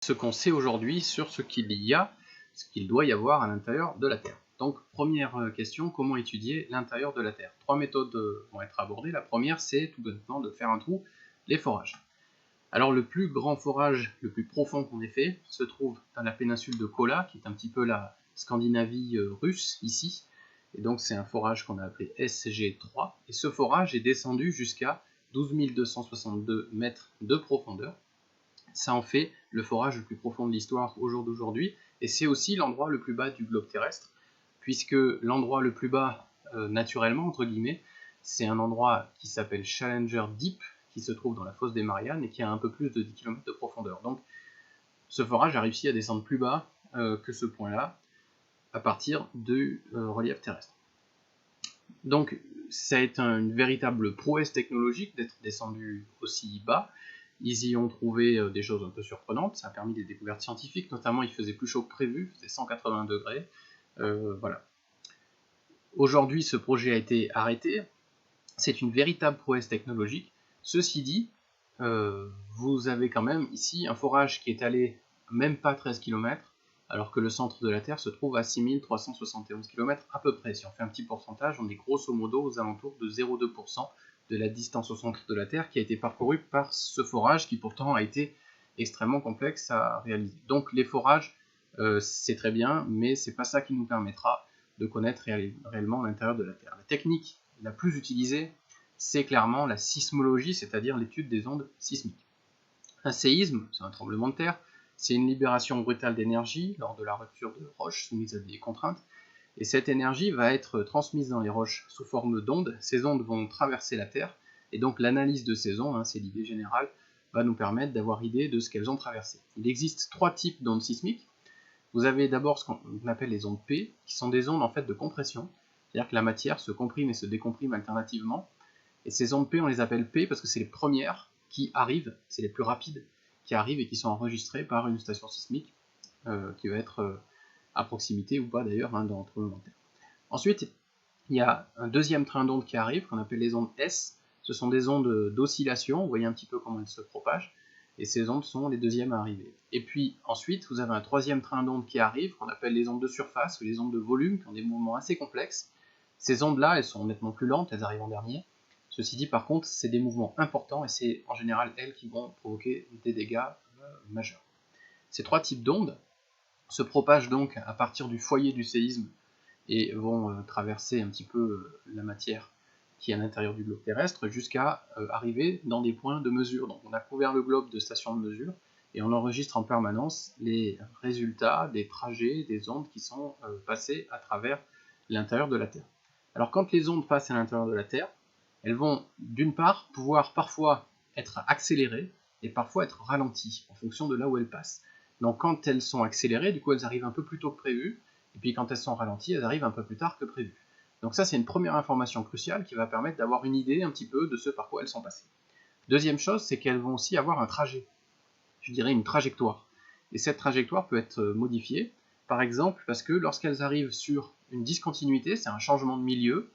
ce qu'on sait aujourd'hui sur ce qu'il doit y avoir à l'intérieur de la Terre. Donc première question, comment étudier l'intérieur de la Terre? Trois méthodes vont être abordées. La première, c'est tout bonnement de faire un trou, les forages. Alors le plus grand forage, le plus profond qu'on ait fait, se trouve dans la péninsule de Kola, qui est un petit peu la Scandinavie russe, ici. Et donc c'est un forage qu'on a appelé SG3. Et ce forage est descendu jusqu'à 12 262 mètres de profondeur. Ça en fait le forage le plus profond de l'histoire au jour d'aujourd'hui, et c'est aussi l'endroit le plus bas du globe terrestre, puisque l'endroit le plus bas, naturellement, entre guillemets, c'est un endroit qui s'appelle Challenger Deep, qui se trouve dans la fosse des Mariannes, et qui a un peu plus de 10 km de profondeur. Donc ce forage a réussi à descendre plus bas que ce point-là, à partir du relief terrestre. Donc ça a été une véritable prouesse technologique d'être descendu aussi bas. Ils y ont trouvé des choses un peu surprenantes, ça a permis des découvertes scientifiques, notamment il faisait plus chaud que prévu, il faisait 180 degrés, voilà. Aujourd'hui ce projet a été arrêté, c'est une véritable prouesse technologique. Ceci dit, vous avez quand même ici un forage qui est allé même pas 13 km, alors que le centre de la Terre se trouve à 6371 km à peu près. Si on fait un petit pourcentage, on est grosso modo aux alentours de 0,2% de la distance au centre de la Terre qui a été parcourue par ce forage qui pourtant a été extrêmement complexe à réaliser. Donc les forages, c'est très bien, mais c'est pas ça qui nous permettra de connaître réellement l'intérieur de la Terre. La technique la plus utilisée, c'est clairement la sismologie, c'est-à-dire l'étude des ondes sismiques. Un séisme, c'est un tremblement de terre, c'est une libération brutale d'énergie lors de la rupture de roches soumises à des contraintes, et cette énergie va être transmise dans les roches sous forme d'ondes. Ces ondes vont traverser la Terre, et donc l'analyse de ces ondes, c'est l'idée générale, va nous permettre d'avoir idée de ce qu'elles ont traversé. Il existe trois types d'ondes sismiques. Vous avez d'abord ce qu'on appelle les ondes P, qui sont des ondes en fait de compression, c'est-à-dire que la matière se comprime et se décomprime alternativement, et ces ondes P, on les appelle P parce que c'est les premières qui arrivent, c'est les plus rapides, qui arrivent et qui sont enregistrées par une station sismique, qui va être à proximité ou pas d'ailleurs, dans le tremblement de terre. Ensuite, il y a un deuxième train d'ondes qui arrive, qu'on appelle les ondes S. Ce sont des ondes d'oscillation, vous voyez un petit peu comment elles se propagent, et ces ondes sont les deuxièmes à arriver. Et puis ensuite, vous avez un troisième train d'ondes qui arrive, qu'on appelle les ondes de surface, ou les ondes de volume, qui ont des mouvements assez complexes. Ces ondes-là, elles sont nettement plus lentes, elles arrivent en dernier. Ceci dit, par contre, c'est des mouvements importants, et c'est en général elles qui vont provoquer des dégâts majeurs. Ces trois types d'ondes se propagent donc à partir du foyer du séisme, et vont traverser un petit peu la matière qui est à l'intérieur du globe terrestre jusqu'à arriver dans des points de mesure. Donc on a couvert le globe de stations de mesure et on enregistre en permanence les résultats des trajets des ondes qui sont passées à travers l'intérieur de la Terre. Alors quand les ondes passent à l'intérieur de la Terre, elles vont d'une part pouvoir parfois être accélérées et parfois être ralenties en fonction de là où elles passent. Donc quand elles sont accélérées, du coup elles arrivent un peu plus tôt que prévu, et puis quand elles sont ralenties, elles arrivent un peu plus tard que prévu. Donc ça, c'est une première information cruciale qui va permettre d'avoir une idée un petit peu de ce par quoi elles sont passées. Deuxième chose, c'est qu'elles vont aussi avoir un trajet, je dirais une trajectoire. Et cette trajectoire peut être modifiée, par exemple parce que lorsqu'elles arrivent sur une discontinuité, c'est un changement de milieu.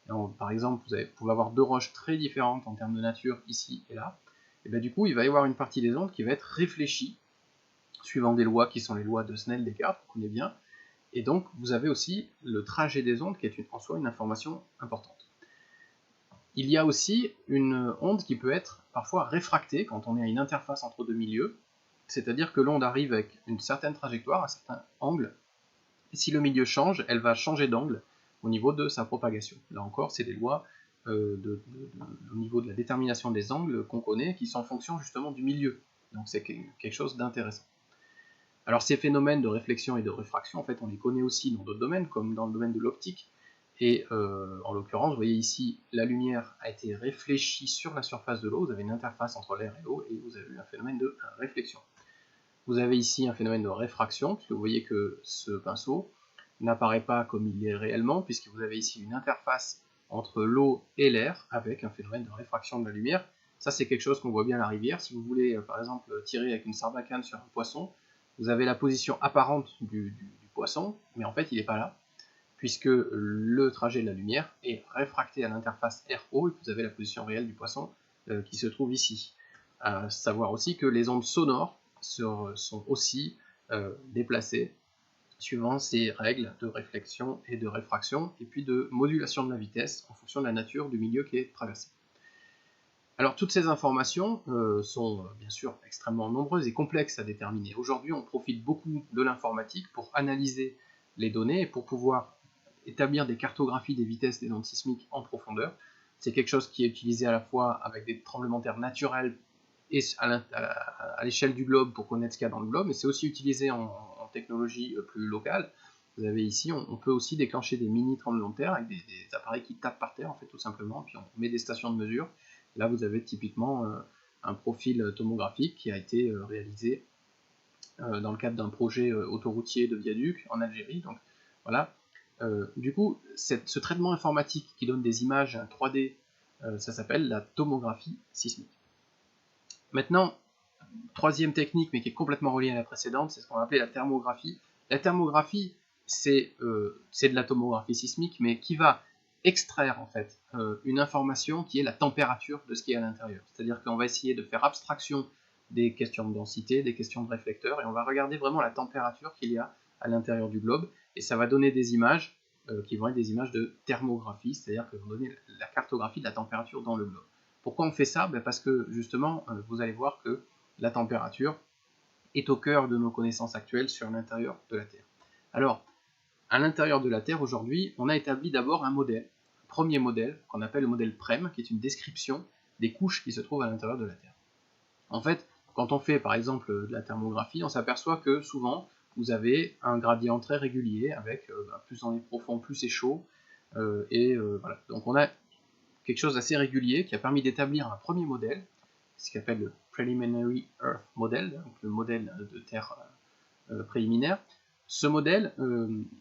Donc, par exemple, vous pouvez avoir deux roches très différentes en termes de nature, ici et là. Et bien du coup, il va y avoir une partie des ondes qui va être réfléchie, suivant des lois qui sont les lois de Snell-Descartes, qu'on connaît bien. Et donc, vous avez aussi le trajet des ondes qui est en soi une information importante. Il y a aussi une onde qui peut être parfois réfractée quand on est à une interface entre deux milieux, c'est-à-dire que l'onde arrive avec une certaine trajectoire, un certain angle, et si le milieu change, elle va changer d'angle au niveau de sa propagation. Là encore, c'est des lois au niveau de la détermination des angles qu'on connaît, qui sont en fonction justement du milieu. Donc c'est quelque chose d'intéressant. Alors ces phénomènes de réflexion et de réfraction, en fait, on les connaît aussi dans d'autres domaines, comme dans le domaine de l'optique. Et en l'occurrence, vous voyez ici, la lumière a été réfléchie sur la surface de l'eau, vous avez une interface entre l'air et l'eau, et vous avez un phénomène de réflexion. Vous avez ici un phénomène de réfraction, puisque vous voyez que ce pinceau n'apparaît pas comme il est réellement, puisque vous avez ici une interface entre l'eau et l'air, avec un phénomène de réfraction de la lumière. Ça, c'est quelque chose qu'on voit bien à la rivière. Si vous voulez, par exemple, tirer avec une sarbacane sur un poisson, vous avez la position apparente du poisson, mais en fait il n'est pas là, puisque le trajet de la lumière est réfracté à l'interface RO, et vous avez la position réelle du poisson qui se trouve ici. À savoir aussi que les ondes sonores sont aussi déplacés suivant ces règles de réflexion et de réfraction, et puis de modulation de la vitesse en fonction de la nature du milieu qui est traversé. Alors toutes ces informations sont bien sûr extrêmement nombreuses et complexes à déterminer. Aujourd'hui, on profite beaucoup de l'informatique pour analyser les données et pour pouvoir établir des cartographies des vitesses des ondes sismiques en profondeur. C'est quelque chose qui est utilisé à la fois avec des tremblements de terre naturels et à l'échelle du globe pour connaître ce qu'il y a dans le globe, mais c'est aussi utilisé en technologie plus locale. Vous avez ici, on peut aussi déclencher des mini tremblements de terre avec des appareils qui tapent par terre, en fait, tout simplement, puis on met des stations de mesure. Là, vous avez typiquement un profil tomographique qui a été réalisé dans le cadre d'un projet autoroutier de viaduc en Algérie. Donc voilà. Du coup, ce traitement informatique qui donne des images 3D, ça s'appelle la tomographie sismique. Maintenant, troisième technique, mais qui est complètement reliée à la précédente, c'est ce qu'on va appeler la thermographie. La thermographie, c'est de la tomographie sismique, mais qui va extraire en fait une information qui est la température de ce qui est à l'intérieur. C'est-à-dire qu'on va essayer de faire abstraction des questions de densité, des questions de réflecteurs, et on va regarder vraiment la température qu'il y a à l'intérieur du globe, et ça va donner des images qui vont être des images de thermographie, c'est-à-dire que vont donner la cartographie de la température dans le globe. Pourquoi on fait ça? Parce que justement, vous allez voir que la température est au cœur de nos connaissances actuelles sur l'intérieur de la Terre. Alors, à l'intérieur de la Terre, aujourd'hui, on a établi d'abord un modèle, un premier modèle, qu'on appelle le modèle PREM, qui est une description des couches qui se trouvent à l'intérieur de la Terre. En fait, quand on fait par exemple de la thermographie, on s'aperçoit que souvent, vous avez un gradient très régulier, avec plus on est profond, plus c'est chaud, voilà. Donc on a quelque chose d'assez régulier qui a permis d'établir un premier modèle, ce qu'on appelle le Preliminary Earth Model, donc le modèle de Terre préliminaire. Ce modèle,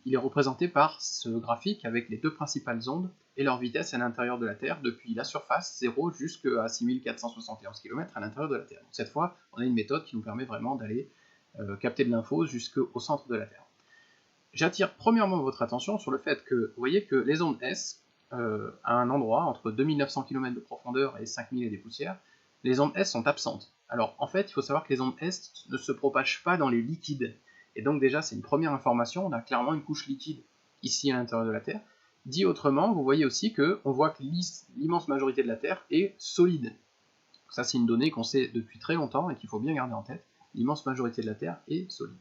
il est représenté par ce graphique avec les deux principales ondes et leur vitesse à l'intérieur de la Terre depuis la surface 0 jusqu'à 6471 km à l'intérieur de la Terre. Donc cette fois, on a une méthode qui nous permet vraiment d'aller capter de l'info jusqu'au centre de la Terre. J'attire premièrement votre attention sur le fait que vous voyez que les ondes S, à un endroit entre 2900 km de profondeur et 5000 et des poussières, les ondes S sont absentes. Alors en fait, il faut savoir que les ondes S ne se propagent pas dans les liquides. Et donc déjà, c'est une première information, on a clairement une couche liquide ici à l'intérieur de la Terre. Dit autrement, vous voyez aussi qu'on voit que l'immense majorité de la Terre est solide. Ça, c'est une donnée qu'on sait depuis très longtemps et qu'il faut bien garder en tête. L'immense majorité de la Terre est solide.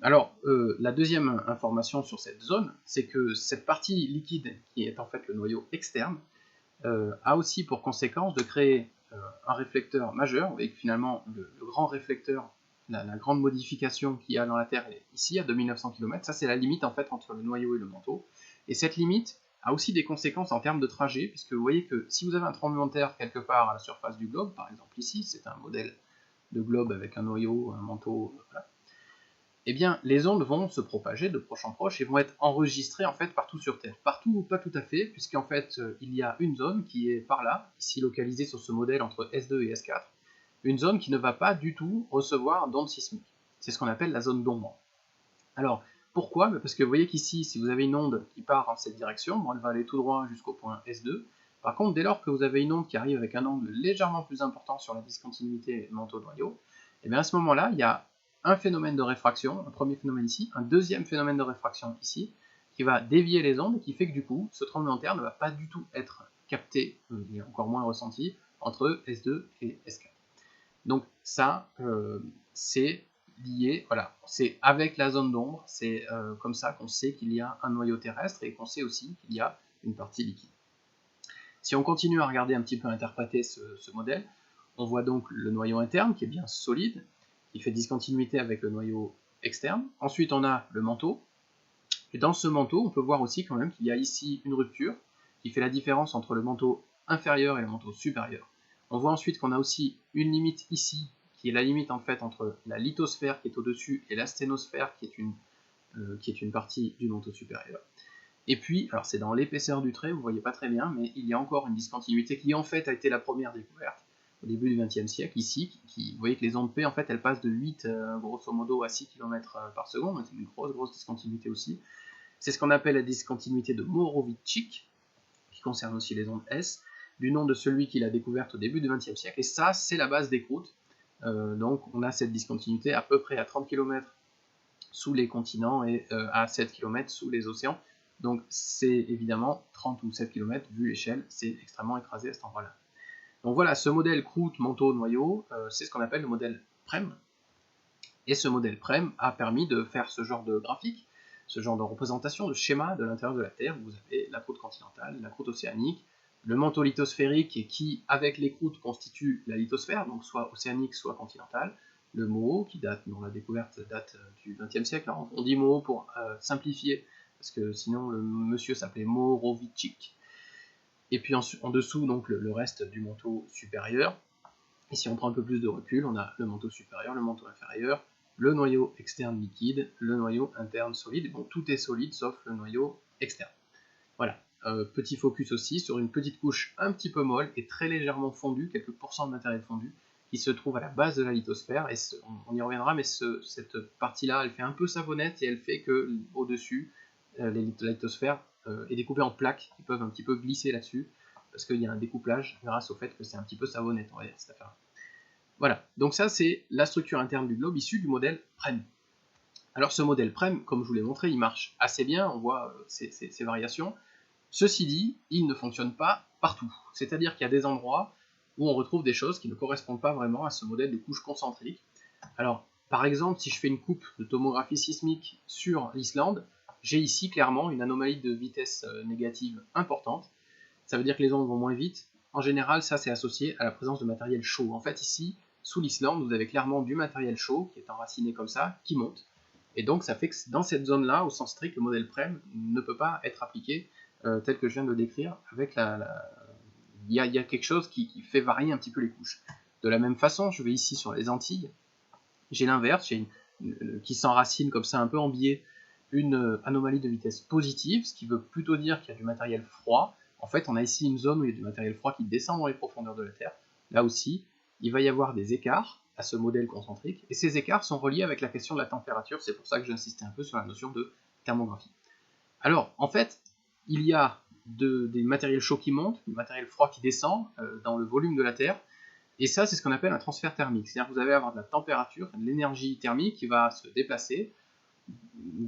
Alors, la deuxième information sur cette zone, c'est que cette partie liquide, qui est en fait le noyau externe, a aussi pour conséquence de créer un réflecteur majeur. Vous voyez que finalement, le grand réflecteur, la grande modification qu'il y a dans la Terre est ici, à 2900 km. Ça, c'est la limite en fait entre le noyau et le manteau. Et cette limite a aussi des conséquences en termes de trajet, puisque vous voyez que si vous avez un tremblement de terre quelque part à la surface du globe, par exemple ici, c'est un modèle de globe avec un noyau, un manteau, voilà. Eh bien, les ondes vont se propager de proche en proche et vont être enregistrées en fait partout sur Terre. Partout, pas tout à fait, puisqu'en fait, il y a une zone qui est par là, ici localisée sur ce modèle entre S2 et S4, une zone qui ne va pas du tout recevoir d'ondes sismiques. C'est ce qu'on appelle la zone d'ombre. Alors, pourquoi? Parce que vous voyez qu'ici, si vous avez une onde qui part en cette direction, bon, elle va aller tout droit jusqu'au point S2. Par contre, dès lors que vous avez une onde qui arrive avec un angle légèrement plus important sur la discontinuité manteau-noyau, et bien à ce moment-là, il y a un phénomène de réfraction, un premier phénomène ici, un deuxième phénomène de réfraction ici, qui va dévier les ondes et qui fait que du coup, ce tremblement de terre ne va pas du tout être capté, et encore moins ressenti, entre S2 et S4. Donc ça, c'est lié, voilà, c'est avec la zone d'ombre, c'est comme ça qu'on sait qu'il y a un noyau terrestre et qu'on sait aussi qu'il y a une partie liquide. Si on continue à regarder un petit peu interpréter ce modèle, on voit donc le noyau interne qui est bien solide, qui fait discontinuité avec le noyau externe. Ensuite, on a le manteau. Et dans ce manteau, on peut voir aussi quand même qu'il y a ici une rupture qui fait la différence entre le manteau inférieur et le manteau supérieur. On voit ensuite qu'on a aussi une limite ici, qui est la limite en fait entre la lithosphère qui est au-dessus et la sténosphère qui est une partie du manteau supérieur. Et puis, alors c'est dans l'épaisseur du trait, vous ne voyez pas très bien, mais il y a encore une discontinuité qui en fait a été la première découverte au début du XXe siècle, ici, vous voyez que les ondes P, en fait, elles passent de 8, grosso modo, à 6 km par seconde, donc c'est une grosse discontinuité aussi. C'est ce qu'on appelle la discontinuité de Morovitchik, qui concerne aussi les ondes S, du nom de celui qui l'a découverte au début du XXe siècle, et ça, c'est la base d'écroute. Donc on a cette discontinuité à peu près à 30 km sous les continents et à 7 km sous les océans. Donc c'est évidemment 30 ou 7 km, vu l'échelle, c'est extrêmement écrasé à cet endroit-là. Donc voilà, ce modèle croûte, manteau, noyau, c'est ce qu'on appelle le modèle PREM. Et ce modèle PREM a permis de faire ce genre de graphique, ce genre de représentation, de schéma de l'intérieur de la Terre. Vous avez la croûte continentale, la croûte océanique, le manteau lithosphérique qui, avec les croûtes, constitue la lithosphère, donc soit océanique, soit continentale. Le Moho, qui date, dont la découverte date du XXe siècle. Alors, on dit Moho pour simplifier, parce que sinon le monsieur s'appelait Mohorovicic. Et puis en dessous, donc le reste du manteau supérieur. Et si on prend un peu plus de recul, on a le manteau supérieur, le manteau inférieur, le noyau externe liquide, le noyau interne solide. Bon, tout est solide sauf le noyau externe. Voilà. Petit focus aussi sur une petite couche un petit peu molle et très légèrement fondue, quelques pourcents de matériel fondu, qui se trouve à la base de la lithosphère. Et on y reviendra, mais cette partie-là, elle fait un peu savonnette et elle fait que au-dessus, la lithosphère est découpée en plaques qui peuvent un petit peu glisser là-dessus, parce qu'il y a un découplage grâce au fait que c'est un petit peu savonnette, on va dire, cette affaire. Voilà, donc ça c'est la structure interne du globe issue du modèle PREM. Alors ce modèle PREM, comme je vous l'ai montré, il marche assez bien, on voit ces variations. Ceci dit, il ne fonctionne pas partout. C'est-à-dire qu'il y a des endroits où on retrouve des choses qui ne correspondent pas vraiment à ce modèle de couche concentrique. Alors, par exemple, si je fais une coupe de tomographie sismique sur l'Islande, j'ai ici clairement une anomalie de vitesse négative importante. Ça veut dire que les ondes vont moins vite. En général, ça c'est associé à la présence de matériel chaud. En fait, ici, sous l'Islande, vous avez clairement du matériel chaud qui est enraciné comme ça, qui monte. Et donc, ça fait que dans cette zone-là, au sens strict, le modèle PREM ne peut pas être appliqué tel que je viens de le décrire. Avec il y a quelque chose qui fait varier un petit peu les couches. De la même façon, je vais ici sur les Antilles, j'ai l'inverse, j'ai qui s'enracine comme ça un peu en biais, une anomalie de vitesse positive, ce qui veut plutôt dire qu'il y a du matériel froid. En fait, on a ici une zone où il y a du matériel froid qui descend dans les profondeurs de la Terre. Là aussi, il va y avoir des écarts à ce modèle concentrique, et ces écarts sont reliés avec la question de la température, c'est pour ça que j'insistais un peu sur la notion de thermographie. Alors, en fait, il y a des matériels chauds qui montent, du matériel froid qui descend dans le volume de la Terre, et ça, c'est ce qu'on appelle un transfert thermique. C'est-à-dire que vous allez avoir de la température, de l'énergie thermique qui va se déplacer,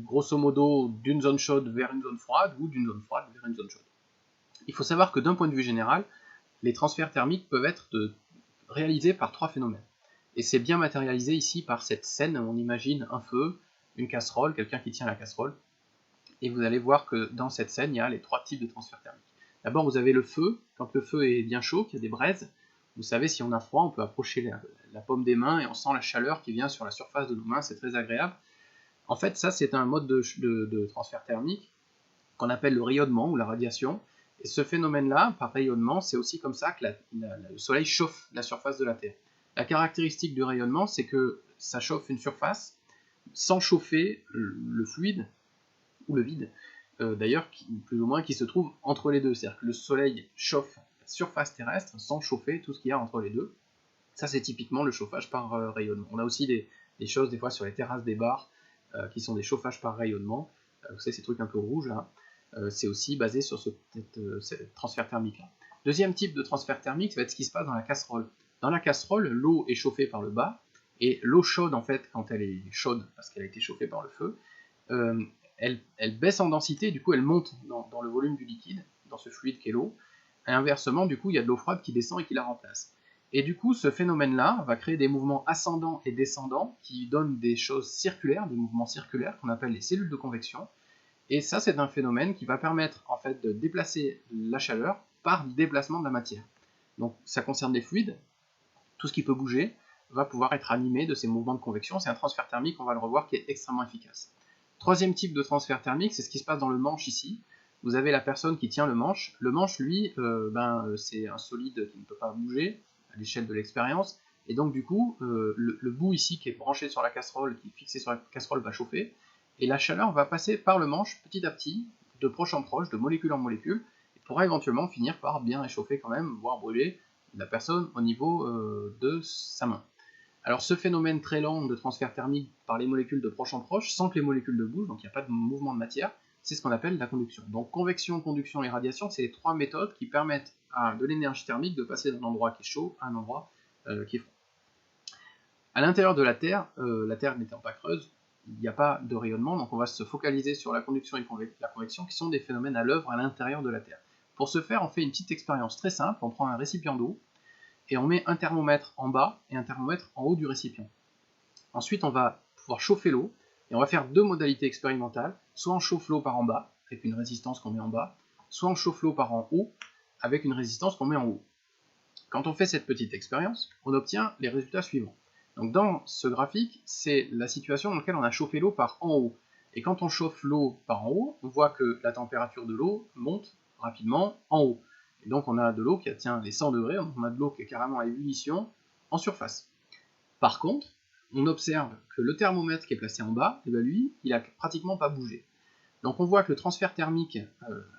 grosso modo, d'une zone chaude vers une zone froide, ou d'une zone froide vers une zone chaude. Il faut savoir que d'un point de vue général, les transferts thermiques peuvent être réalisés par trois phénomènes. Et c'est bien matérialisé ici par cette scène où on imagine un feu, une casserole, quelqu'un qui tient la casserole. Et vous allez voir que dans cette scène, il y a les trois types de transferts thermiques. D'abord, vous avez le feu. Quand le feu est bien chaud, qu'il y a des braises, vous savez, si on a froid, on peut approcher la paume des mains et on sent la chaleur qui vient sur la surface de nos mains, c'est très agréable. En fait, ça, c'est un mode de transfert thermique qu'on appelle le rayonnement ou la radiation. Et ce phénomène-là, par rayonnement, c'est aussi comme ça que le Soleil chauffe la surface de la Terre. La caractéristique du rayonnement, c'est que ça chauffe une surface sans chauffer le fluide ou le vide, d'ailleurs, plus ou moins, qui se trouve entre les deux. C'est-à-dire que le Soleil chauffe la surface terrestre sans chauffer tout ce qu'il y a entre les deux. Ça, c'est typiquement le chauffage par rayonnement. On a aussi des choses, des fois, sur les terrasses des bars, qui sont des chauffages par rayonnement. Vous savez, ces trucs un peu rouges, là. C'est aussi basé sur ce transfert thermique-là. Deuxième type de transfert thermique, ça va être ce qui se passe dans la casserole. Dans la casserole, l'eau est chauffée par le bas, et l'eau chaude, en fait, quand elle est chaude, parce qu'elle a été chauffée par le feu, elle baisse en densité, du coup elle monte dans le volume du liquide, dans ce fluide qu'est l'eau, et inversement, du coup, il y a de l'eau froide qui descend et qui la remplace. Et du coup, ce phénomène-là va créer des mouvements ascendants et descendants qui donnent des choses circulaires, des mouvements circulaires qu'on appelle les cellules de convection. Et ça, c'est un phénomène qui va permettre en fait de déplacer la chaleur par le déplacement de la matière. Donc ça concerne les fluides, tout ce qui peut bouger va pouvoir être animé de ces mouvements de convection. C'est un transfert thermique, on va le revoir, qui est extrêmement efficace. Troisième type de transfert thermique, c'est ce qui se passe dans le manche ici. Vous avez la personne qui tient le manche. Le manche, lui, c'est un solide qui ne peut pas bouger à l'échelle de l'expérience. Et donc du coup, le bout ici qui est branché sur la casserole, qui est fixé sur la casserole, va chauffer. Et la chaleur va passer par le manche petit à petit, de proche en proche, de molécule en molécule, et pourra éventuellement finir par bien réchauffer quand même, voire brûler la personne au niveau de sa main. Alors ce phénomène très lent de transfert thermique par les molécules de proche en proche, sans que les molécules ne bougent, donc il n'y a pas de mouvement de matière, c'est ce qu'on appelle la conduction. Donc convection, conduction et radiation, c'est les trois méthodes qui permettent à de l'énergie thermique de passer d'un endroit qui est chaud à un endroit qui est froid. À l'intérieur de la Terre n'étant pas creuse, il n'y a pas de rayonnement, donc on va se focaliser sur la conduction et la convection, qui sont des phénomènes à l'œuvre à l'intérieur de la Terre. Pour ce faire, on fait une petite expérience très simple, on prend un récipient d'eau, et on met un thermomètre en bas et un thermomètre en haut du récipient. Ensuite, on va pouvoir chauffer l'eau, et on va faire deux modalités expérimentales, soit on chauffe l'eau par en bas, avec une résistance qu'on met en bas, soit on chauffe l'eau par en haut, avec une résistance qu'on met en haut. Quand on fait cette petite expérience, on obtient les résultats suivants. Donc dans ce graphique, c'est la situation dans laquelle on a chauffé l'eau par en haut. Et quand on chauffe l'eau par en haut, on voit que la température de l'eau monte rapidement en haut. Et donc on a de l'eau qui atteint les 100 degrés, donc on a de l'eau qui est carrément à ébullition en surface. Par contre, on observe que le thermomètre qui est placé en bas, lui, il n'a pratiquement pas bougé. Donc on voit que le transfert thermique,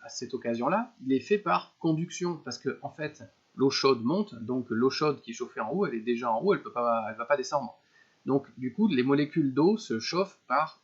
à cette occasion-là, il est fait par conduction, parce que en fait, l'eau chaude monte, donc l'eau chaude qui est chauffée en haut, elle est déjà en haut, elle ne va pas descendre. Donc du coup, les molécules d'eau se chauffent par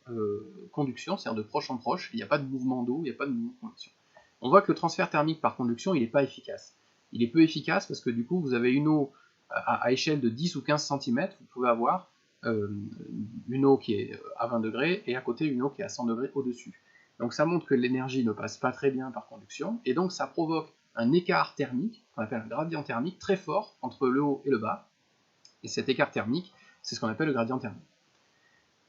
conduction, c'est-à-dire de proche en proche, il n'y a pas de mouvement d'eau, il n'y a pas de mouvement de convection. On voit que le transfert thermique par conduction, il n'est pas efficace. Il est peu efficace parce que du coup, vous avez une eau à échelle de 10 ou 15 cm, vous pouvez avoir une eau qui est à 20 degrés et à côté une eau qui est à 100 degrés au-dessus. Donc ça montre que l'énergie ne passe pas très bien par conduction, et donc ça provoque un écart thermique, qu'on appelle un gradient thermique, très fort entre le haut et le bas, et cet écart thermique, c'est ce qu'on appelle le gradient thermique.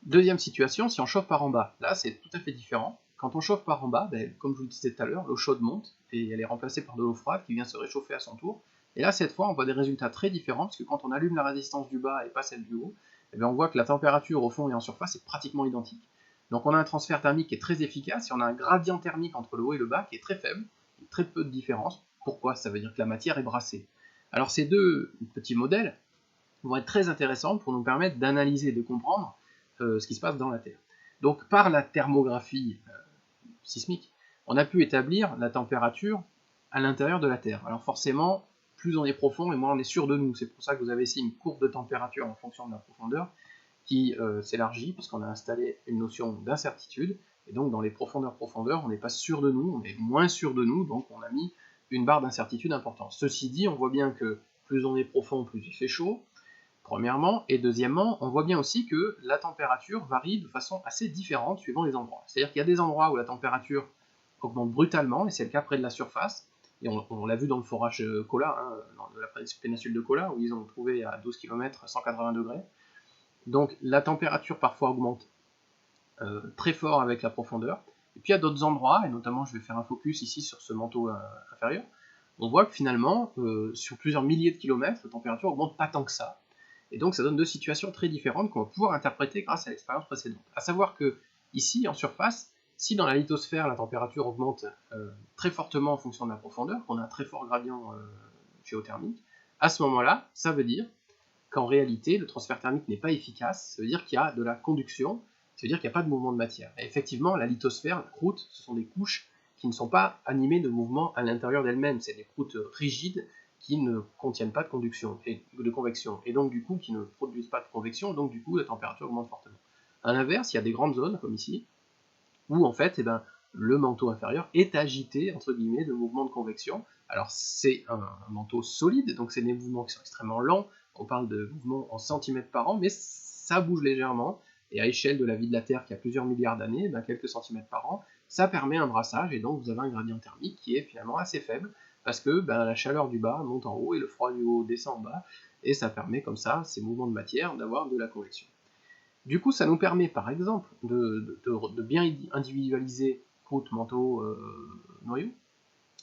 Deuxième situation, si on chauffe par en bas, là c'est tout à fait différent. Quand on chauffe par en bas, comme je vous le disais tout à l'heure, l'eau chaude monte, et elle est remplacée par de l'eau froide qui vient se réchauffer à son tour, et là cette fois on voit des résultats très différents, parce que quand on allume la résistance du bas et pas celle du haut, on voit que la température au fond et en surface est pratiquement identique. Donc on a un transfert thermique qui est très efficace, et on a un gradient thermique entre le haut et le bas qui est très faible, très peu de différence. Pourquoi? Ça veut dire que la matière est brassée. Alors ces deux petits modèles vont être très intéressants pour nous permettre d'analyser et de comprendre ce qui se passe dans la Terre. Donc par la thermographie sismique, on a pu établir la température à l'intérieur de la Terre. Alors forcément, plus on est profond et moins on est sûr de nous. C'est pour ça que vous avez ici une courbe de température en fonction de la profondeur qui s'élargit, parce qu'on a installé une notion d'incertitude, et donc dans les profondeurs, on n'est pas sûr de nous, on est moins sûr de nous, donc on a mis une barre d'incertitude importante. Ceci dit, on voit bien que plus on est profond, plus il fait chaud, premièrement, et deuxièmement, on voit bien aussi que la température varie de façon assez différente suivant les endroits. C'est-à-dire qu'il y a des endroits où la température augmente brutalement, et c'est le cas près de la surface, et on l'a vu dans le forage Kola, dans la péninsule de Kola, où ils ont trouvé à 12 km 180 degrés. Donc la température parfois augmente très fort avec la profondeur. Et puis il y a d'autres endroits, et notamment je vais faire un focus ici sur ce manteau inférieur, on voit que finalement, sur plusieurs milliers de kilomètres, la température augmente pas tant que ça. Et donc ça donne deux situations très différentes qu'on va pouvoir interpréter grâce à l'expérience précédente. A savoir que ici, en surface, si dans la lithosphère la température augmente très fortement en fonction de la profondeur, qu'on a un très fort gradient géothermique, à ce moment-là, ça veut dire qu'en réalité, le transfert thermique n'est pas efficace, ça veut dire qu'il y a de la conduction, ça veut dire qu'il n'y a pas de mouvement de matière. Et effectivement, la lithosphère, la croûte, ce sont des couches qui ne sont pas animées de mouvement à l'intérieur d'elles-mêmes, c'est des croûtes rigides qui ne contiennent pas de conduction et de convection, et donc du coup qui ne produisent pas de convection, donc du coup la température augmente fortement. A l'inverse, il y a des grandes zones, comme ici, où en fait, le manteau inférieur est agité, entre guillemets, de mouvements de convection. Alors c'est un manteau solide, donc c'est des mouvements qui sont extrêmement lents, on parle de mouvements en centimètres par an, mais ça bouge légèrement, et à échelle de la vie de la Terre qui a plusieurs milliards d'années, quelques centimètres par an, ça permet un brassage, et donc vous avez un gradient thermique qui est finalement assez faible, parce que la chaleur du bas monte en haut, et le froid du haut descend en bas, et ça permet comme ça, ces mouvements de matière, d'avoir de la convection. Du coup, ça nous permet, par exemple, de bien individualiser croûte, manteau, noyau,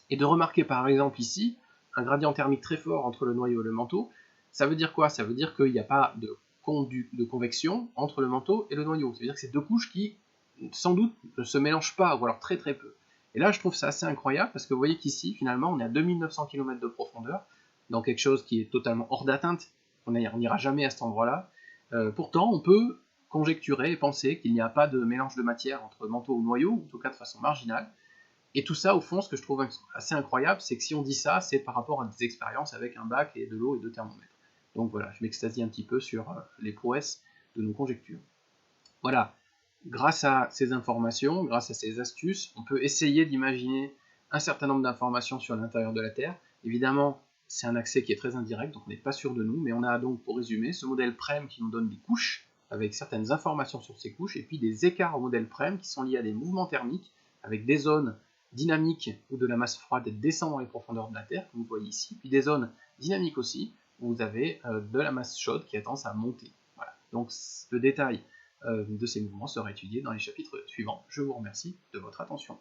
et de remarquer, par exemple, ici, un gradient thermique très fort entre le noyau et le manteau. Ça veut dire quoi? Ça veut dire qu'il n'y a pas de convection entre le manteau et le noyau. Ça veut dire que c'est deux couches qui, sans doute, ne se mélangent pas, ou alors très très peu. Et là, je trouve ça assez incroyable, parce que vous voyez qu'ici, finalement, on est à 2900 km de profondeur, dans quelque chose qui est totalement hors d'atteinte, on n'ira jamais à cet endroit-là. Pourtant, on peut conjecturer et penser qu'il n'y a pas de mélange de matière entre manteau ou noyau, ou en tout cas de façon marginale. Et tout ça, au fond, ce que je trouve assez incroyable, c'est que si on dit ça, c'est par rapport à des expériences avec un bac et de l'eau et deux thermomètres. Donc voilà, je m'extasie un petit peu sur les prouesses de nos conjectures. Voilà, grâce à ces informations, grâce à ces astuces, on peut essayer d'imaginer un certain nombre d'informations sur l'intérieur de la Terre. Évidemment, c'est un accès qui est très indirect, donc on n'est pas sûr de nous, mais on a donc, pour résumer, ce modèle PREM qui nous donne des couches, avec certaines informations sur ces couches, et puis des écarts au modèle PREM qui sont liés à des mouvements thermiques, avec des zones dynamiques où de la masse froide descend dans les profondeurs de la Terre, comme vous voyez ici, puis des zones dynamiques aussi, où vous avez de la masse chaude qui a tendance à monter. Voilà. Donc le détail de ces mouvements sera étudié dans les chapitres suivants. Je vous remercie de votre attention.